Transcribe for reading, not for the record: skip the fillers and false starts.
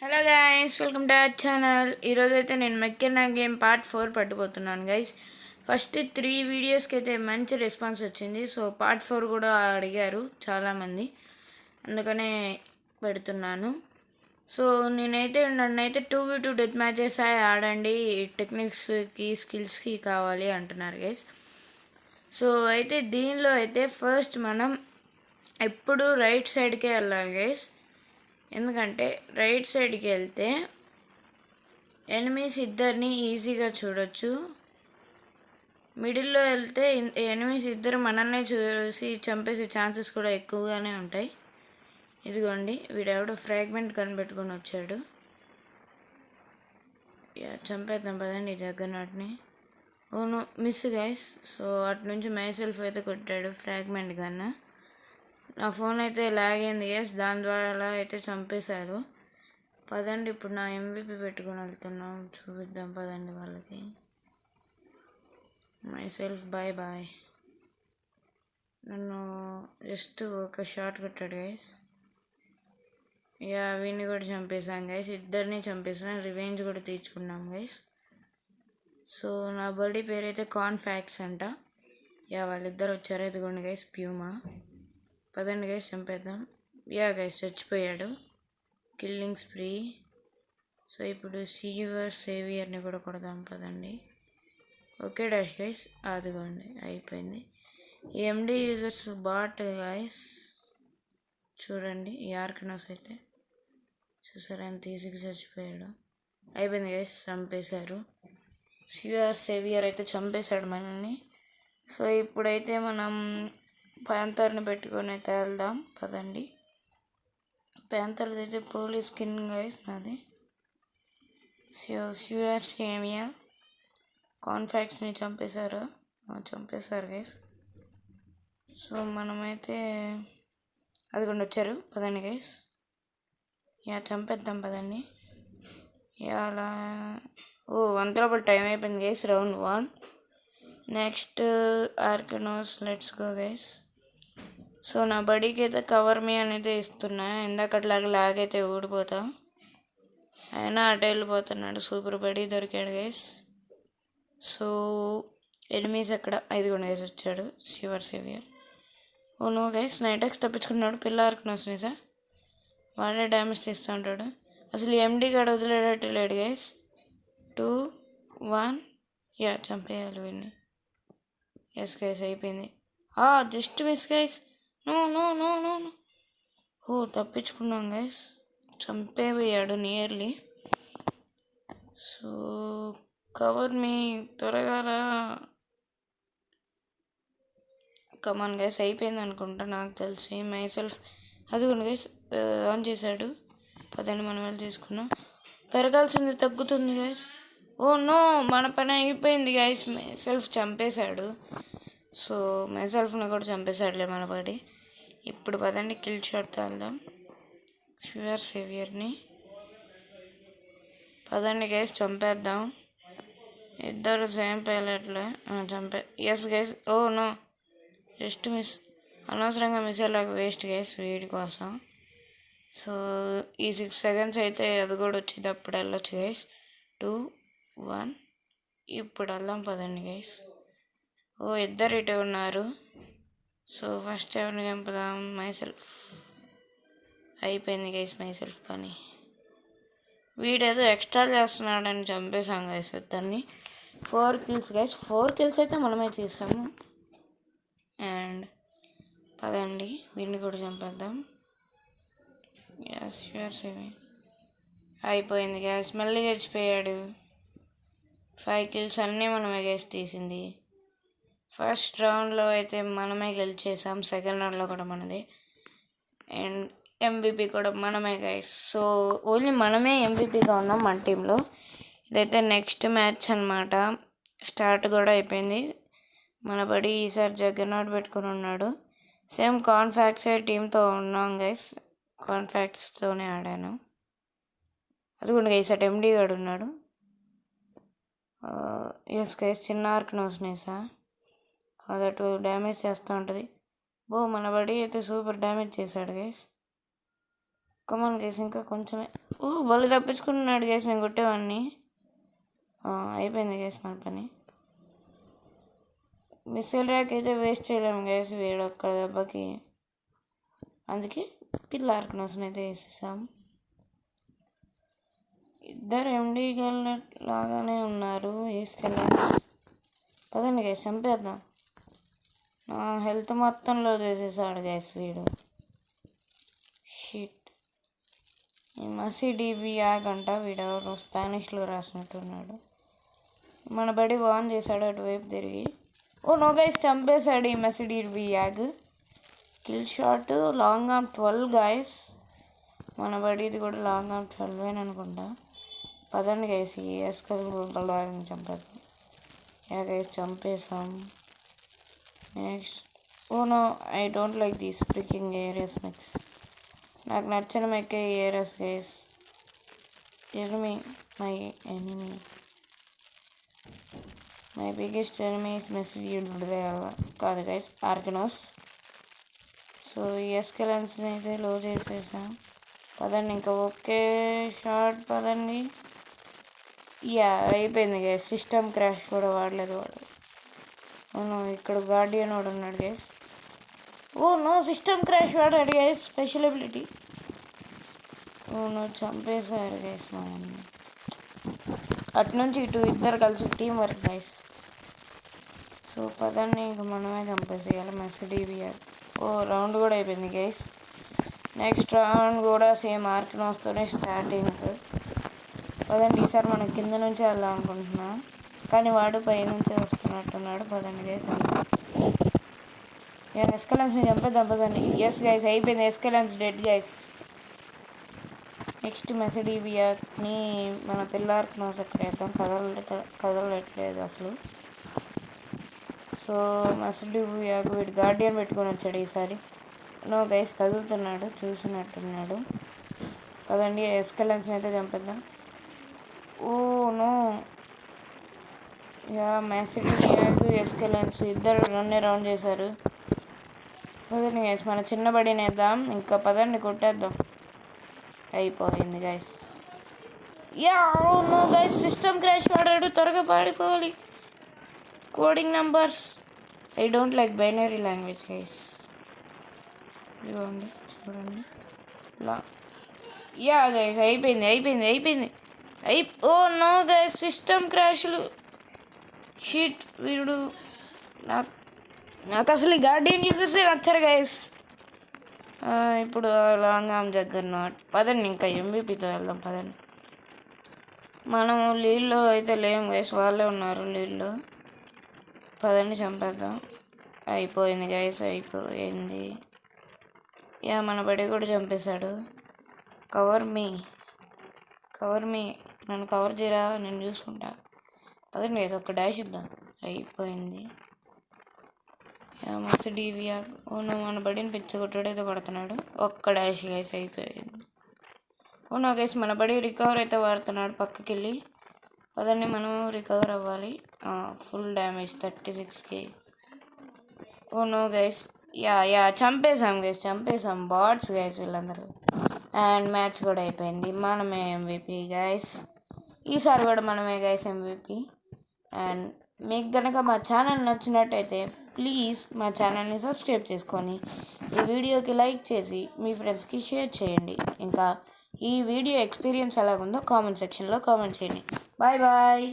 Hello guys, welcome to our channel. ఈరోజు అయితే నేను మెక్కెనా గేమ్ పార్ట్ 4 పట్టుకుపోతున్నాను గైస్. ఫస్ట్ 3 వీడియోస్కి అయితే మంచి రెస్పాన్స్ వచ్చింది. సో పార్ట్ 4 కూడా అడిగారు చాలామంది, అందుకనే పెడుతున్నాను. సో నన్నైతే 2v2 డెత్ మ్యాచెస్ ఆడండి, టెక్నిక్స్కి స్కిల్స్కి కావాలి అంటున్నారు గైస్. సో అయితే దీనిలో అయితే ఫస్ట్ మనం ఎప్పుడు రైట్ సైడ్కే వెళ్ళాలి గైస్. ఎందుకంటే రైట్ సైడ్కి వెళ్తే ఎనిమీస్ ఇద్దరిని ఈజీగా చూడొచ్చు. మిడిల్లో వెళ్తే ఎనిమీస్ ఇద్దరు మనల్ని చూసి చంపేసే ఛాన్సెస్ కూడా ఎక్కువగానే ఉంటాయి. ఇదిగోండి, వీడెవడో ఫ్రాగ్మెంట్ కనిపెట్టుకొని వచ్చాడు. చంపేద్దాం పదండి జగ్గనాట్ని. ఓను మిస్ గైస్. సో అటు నుంచి మైసెల్ఫ్ అయితే కొట్టాడు ఫ్రాగ్మెంట్ కన్నా. నా ఫోన్ అయితే లాగ్ అయింది గైస్, దాని ద్వారా అయితే చంపేశారు. పదండి ఇప్పుడు నా MVP పెట్టుకొని వెళ్తున్నాం, చూపిద్దాం పదండి వాళ్ళకి. Myself bye bye. నన్ను జస్ట్ ఒక షాట్ కొట్టాడు గైస్. వీడిని కూడా చంపేశాం గైస్, ఇద్దరిని చంపేసాం. రివెంజ్ కూడా తీర్చుకున్నాం గైస్. సో నా బర్డీ పేరు అయితే కాన్ఫాక్స్ అంట. వాళ్ళిద్దరు వచ్చారు. ఇదిగోండి గైస్ ప్యూమా. పదండి గైస్ చంపేద్దాం. గైస్ చచ్చిపోయాడు. Killing spree. సో ఇప్పుడు సీవర్ సేవియర్ని కూడా కొడదాం పదండి. ఓకే డాష్ గైస్, అదిగోండి అయిపోయింది. ఎండి యూజర్స్ బాట్ గైస్, చూడండి యార్కనోస్ అయితే చూసారా ఎంత ఈజీగా చచ్చిపోయాడు. అయిపోయింది గైస్, చంపేశారు. సీవర్ సేవియర్ అయితే చంపేశాడు మనల్ని. సో ఇప్పుడైతే మనం ప్యాంతర్ని పెట్టుకొని అయితే వెళ్దాం పదండి. ప్యాంతర్ అయితే పోలీస్ స్కిన్ గైస్ నాది. సీవర్ సేవియర్ కాన్ఫాక్స్ని చంపేశారు గైస్. సో మనమైతే అదిగోండి వచ్చారు పదండి గైస్. చంపేద్దాం పదండి. అలా అంతలోపల టైం అయిపోయింది గైస్. రౌండ్ 1. నెక్స్ట్ ఆర్కనోస్, లెట్స్ గో గైస్. సో నా బడీకి అయితే కవర్ మీ అనేది ఇస్తున్నా, ఇందాకట్లాగా లాగైతే ఊడిపోతా. అయినా అటు వెళ్ళిపోతున్నాడు. సూపర్ బడీ దొరికాడు గైస్. సో ఎనిమీస్ ఎక్కడ? 5 గైస్ వచ్చాడు సీవర్ సేవియర్. నో గైస్, నైటెక్స్ తప్పించుకున్నాడు. పిల్ల ఆర్కనోస్ని సార్ వాడే డ్యామేజ్ తీస్తూ ఉంటాడు. అసలు ఎండి గడ వదిలేటట్టు లేడు గైస్. 2, 1 చంపేయాలి వీడిని. ఎస్ గైస్ అయిపోయింది. Just miss guys. No no no no no తప్పించుకున్నాం గైస్. చంపేపోయాడు నియర్లీ. సో కవర్ మీ త్వరగా కమాన్ గైస్. అయిపోయింది అనుకుంటా నాకు తెలిసి. మైసెల్ఫ్ అదిగోండి గైస్ ఆన్ చేశాడు. పదండి మనం వెళ్ళి తీసుకున్నాం. పెరగాల్సింది తగ్గుతుంది గైస్. నో, మన పని అయిపోయింది గైస్. మైసెల్ఫ్ చంపేశాడు. సో మైసెల్ఫ్ని కూడా చంపేశాడులే మన పడి. ఇప్పుడు పదండి కిల్ షాట్తో వెళ్దాం సీవర్ సేవియర్ని. పదండి గైస్ చంపేద్దాం. ఇద్దరు సేమ్ పైలట్లే yes guys. No, just miss. అనవసరంగా మిస్ అయ్యేలాగా వేస్ట్ గైస్ వీడి కోసం. సో ఈ 6 సెకండ్స్ అయితే అది కూడా వచ్చింది, అప్పుడు వెళ్ళొచ్చు గైస్. 2, 1 ఇప్పుడు వెళ్దాం పదండి గైస్. ఇద్దరు ఇటు ఉన్నారు. సో ఫస్ట్ ఎవరిని చంపుదాం? మైసెల్ఫ్. అయిపోయింది గైస్ మైసెల్ఫ్ పని. వీడేదో ఎక్స్ట్రా చేస్తున్నాడని చంపేశాం గైస్ ఇద్దరిని. 4 కిల్స్ గైస్. 4 కిల్స్ అయితే మనమే చేసాము. అండ్ పదండి వీడిని కూడా చంపేద్దాం. అయిపోయింది గ్యాస్. మళ్ళీ చచ్చిపోయాడు. 5 కిల్స్ అన్నీ మనమే గ్యాస్ తీసింది. ఫస్ట్ రౌండ్లో అయితే మనమే గెలిచేసాం. సెకండ్ రౌండ్లో కూడా మనది. అండ్ MVP కూడా మనమే గైస్. సో ఓన్లీ మనమే MVPగా ఉన్నాం మన టీంలో. ఇదైతే నెక్స్ట్ మ్యాచ్ అనమాట. స్టార్ట్ కూడా అయిపోయింది. మన బడి ఈసారి జగ్గనాట్ పెట్టుకుని ఉన్నాడు. సేమ్ కాన్ఫాక్ట్స్ టీంతో ఉన్నాం గైస్. కాన్ఫాక్ట్స్తోనే ఆడాను. అదిగోండి గైస్ అటు MD గాడు ఉన్నాడు. ఎస్ గైస్, చిన్న ఆర్కనోస్నే సార్ అదటు డ్యామేజ్ చేస్తూ ఉంటుంది. మన బడి అయితే సూపర్ డ్యామేజ్ చేశాడు గైస్. కమాన్ గైస్, ఇంకా కొంచెమే. ఓ వాళ్ళు తప్పించుకున్నాడు గైస్, నేను కొట్టేవాడిని. అయిపోయింది గైస్ మన పని. మిస్సైల్ ర్యాక్ అయితే వేస్ట్ చేయలేము గైస్ వీడు ఒక్క దెబ్బకి, అందుకే పిల్ల ఆర్కనోస్ని అయితే వేసేసాం. ఇద్దరు ఎండీ గల్ లాగానే ఉన్నారు వేసుకెళ్ళాలి. పదండి గైస్ చంపేద్దాం. నా హెల్త్ మొత్తంలో చేసేసాడు గైస్ వీడు. షిట్. ఈ మసిడివి యాగంట వీడెవరు స్పానిష్లో రాసినట్టున్నాడు. మన బడి వాన్ చేశాడు అటువైపు తిరిగి. ఓ నో గైస్ చంపేశాడు ఈ మసిడివి యాగ్. Kill shot long arm 12 guys. మన బడిది కూడా లాంగ్ ఆర్మ్ 12 అనుకుంటా. పదండి గైస్ ఈ ఎస్కల్ని చంపేద్దాం. యా గైస్ చంపేసాం. Next oh no I don't like these freaking ఏరియస్ మిక్స్. నాకు నచ్చిన మెక్కే ఏరియస్ guys. Enemy my enemy my biggest enemy is message కాదు గైస్ ఆర్కనోస్. సో ఈ ఎస్కెలెన్స్ని అయితే లో చేసేసాం. పదండి ఇంకా ఒకే షార్ట్ పదండి. యా అయిపోయింది గైస్. సిస్టమ్ క్రాష్ కూడా వాడలేదు వాడు. అవును ఇక్కడ గార్డియన్ వాడు ఉన్నాడు guys. Oh no system crash వాడాడు guys special ability. Oh no చంపేశారు గైస్ మమ్మల్ని. అటు నుంచి ఇటు ఇద్దరు కలిసి టీం వర్క్ గైస్. సో పదండి ఇంక మనమే చంపేసేయాలి మెస్డివిఆర్. ఓ రౌండ్ కూడా అయిపోయింది గైస్. నెక్స్ట్ రౌండ్ కూడా సేమ్ ఆర్కనోస్తోనే స్టార్టింగ్. పదండి ఈసారి మనం కింద నుంచే వెళ్దాం అనుకుంటున్నా, కానీ వాడు పై నుంచే వస్తున్నట్టున్నాడు. పదండి గైస్ ఎస్కలెన్స్ని చంపేద్దాం పదండి. ఎస్ గైస్ అయిపోయింది. ఎస్కలెన్స్ డెడ్ గైస్. నెక్స్ట్ మెసిడివియాని మన పిల్లార్కనోస్ అక్కడ వేద్దాం. కదలట్లేదు అసలు. సో మెసిడివియాకు వీడు గార్డియన్ పెట్టుకొని వచ్చాడు ఈసారి. నో గైస్ కదులుతున్నాడు, చూసినట్టున్నాడు. పదండి ఎస్కలెన్స్ని అయితే చంపేద్దాం. ఓ నో యా మెసిడివియాకు ఎస్కలెన్స్ ఇద్దరు రౌండ్ చేశారు. పదండి గైస్ మన చిన్న బడిని వేద్దాం. ఇంకా పదండి కొట్టేద్దాం. అయిపోయింది గైస్. Yeah no guys system crash వాడాడు. త్వరగా పాడుకోవాలి. Coding numbers I don't like binary language guys. ఇదిగోండి చూడండి ఇలా. యా గైస్ అయిపోయింది. ఓ నో గైస్ సిస్టమ్ క్రాష్లు. షీట్ వీడు నాకు అసలు గార్డియన్ చూసేసి నచ్చరు గైస్. ఇప్పుడు లాంగ్ ఆర్మ్ జగ్గర్నాట్. పదండి ఇంకా ఎంవిపితో వెళ్దాం పదండి. మనము లీడ్లో అయితే లేము గైస్, వాళ్ళే ఉన్నారు లీడ్లో. పదండి చంపేద్దాం. అయిపోయింది గైస్ అయిపోయింది. యా మన బడి కూడా చంపేశాడు. కవర్ మీ నన్ను కవర్ చేయరా, నేను చూసుకుంటా. పదండి గైస్ ఒక్క డాష్ ఇద్దాం. అయిపోయింది. మెసిడివియా ఓనో మన బడిని పిచ్చగొట్టాడైతే కొడుతున్నాడు. ఒక్క డాష్ గైస్ అయిపోయింది. ఓనో గైస్ మన బడి రికవర్ అయితే వాడుతున్నాడు పక్కకి వెళ్ళి. పదండి మనం రికవర్ అవ్వాలి. Full damage 36k. Oh no guys yeah చంపేసాం బాట్స్ గైస్ వీళ్ళందరూ. అండ్ మ్యాచ్ కూడా అయిపోయింది. మనమే MVP గైస్. ఈసారి కూడా మనమే గైస్ MVP. అండ్ మీకు కనుక మా ఛానల్ నచ్చినట్టయితే ప్లీజ్ మా ఛానల్ని సబ్స్క్రైబ్ చేసుకొని ఈ వీడియోకి లైక్ చేసి మీ ఫ్రెండ్స్కి షేర్ చేయండి. ఇంకా ఈ వీడియో ఎక్స్పీరియన్స్ ఎలాగుందో కామెంట్ సెక్షన్లో కామెంట్ చేయండి. బాయ్